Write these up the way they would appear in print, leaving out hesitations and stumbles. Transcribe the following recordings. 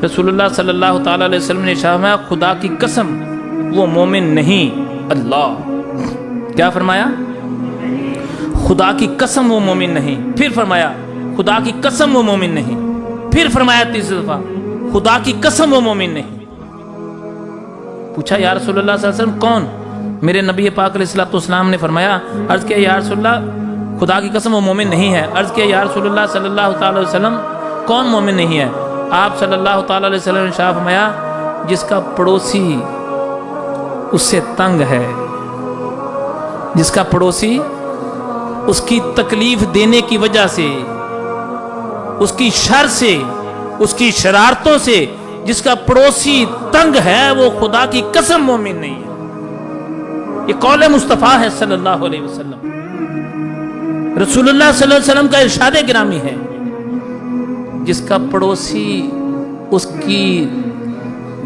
رسول اللہ صلی اللہ تعالی علیہ وسلم نے فرمایا خدا کی قسم وہ مومن نہیں۔ اللہ کیا فرمایا؟ خدا کی قسم وہ مومن نہیں۔ پھر فرمایا خدا کی قسم وہ مومن نہیں۔ پھر فرمایا تیسری دفعہ خدا کی قسم وہ مومن نہیں۔ پوچھا یا رسول اللہ صلی اللہ علیہ وسلم کون؟ میرے نبی پاک علیہ الصلوۃ والسلام نے فرمایا، عرض کیا یا رسول اللہ خدا کی قسم وہ مومن نہیں ہے۔ عرض کیا یا رسول اللہ صلی اللہ تعالی علیہ وسلم کون مومن نہیں ہے؟ آپ صلی اللہ تعالی علیہ وسلم نے ارشاد فرمایا جس کا پڑوسی اس سے تنگ ہے، جس کا پڑوسی اس کی تکلیف دینے کی وجہ سے، اس کی شر سے، اس کی شرارتوں سے جس کا پڑوسی تنگ ہے وہ خدا کی قسم مومن نہیں ہے۔ یہ قول مصطفیٰ ہے صلی اللہ علیہ وسلم، رسول اللہ صلی اللہ علیہ وسلم کا ارشاد گرامی ہے۔ جس کا پڑوسی اس کی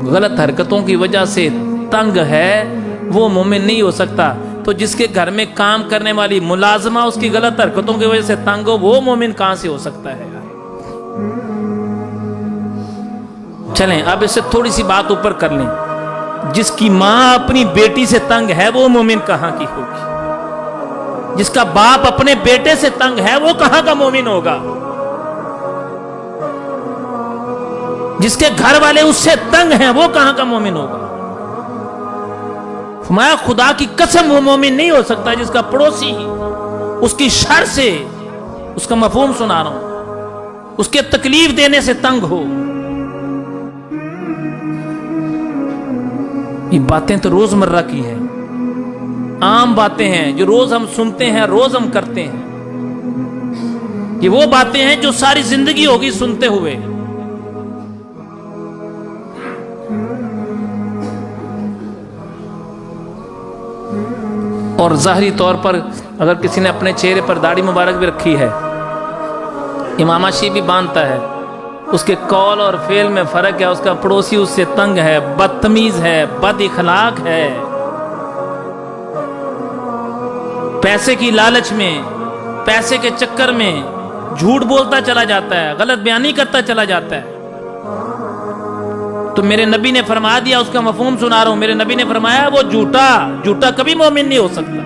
غلط حرکتوں کی وجہ سے تنگ ہے وہ مومن نہیں ہو سکتا، تو جس کے گھر میں کام کرنے والی ملازمہ اس کی غلط حرکتوں کی وجہ سے تنگ ہو وہ مومن کہاں سے ہو سکتا ہے؟ چلیں اب اس سے تھوڑی سی بات اوپر کر لیں، جس کی ماں اپنی بیٹی سے تنگ ہے وہ مومن کہاں کی ہوگی؟ جس کا باپ اپنے بیٹے سے تنگ ہے وہ کہاں کا مومن ہوگا؟ جس کے گھر والے اس سے تنگ ہیں وہ کہاں کا مومن ہوگا؟ فرمایا خدا کی قسم وہ مومن نہیں ہو سکتا جس کا پڑوسی اس کی شر سے، اس کا مفہوم سنا رہا ہوں، اس کے تکلیف دینے سے تنگ ہو۔ یہ باتیں تو روز مرہ کی ہیں، عام باتیں ہیں جو روز ہم سنتے ہیں، روز ہم کرتے ہیں۔ یہ وہ باتیں ہیں جو ساری زندگی ہوگی سنتے ہوئے۔ اور ظاہری طور پر اگر کسی نے اپنے چہرے پر داڑھی مبارک بھی رکھی ہے، امامہ شی بھی باندھتا ہے، اس کے قول اور فعل میں فرق ہے، اس کا پڑوسی اس سے تنگ ہے، بدتمیز ہے، بد اخلاق ہے، پیسے کی لالچ میں، پیسے کے چکر میں جھوٹ بولتا چلا جاتا ہے، غلط بیانی کرتا چلا جاتا ہے، تو میرے نبی نے فرما دیا، اس کا مفہوم سنا رہا ہوں، میرے نبی نے فرمایا وہ جھوٹا کبھی مومن نہیں ہو سکتا۔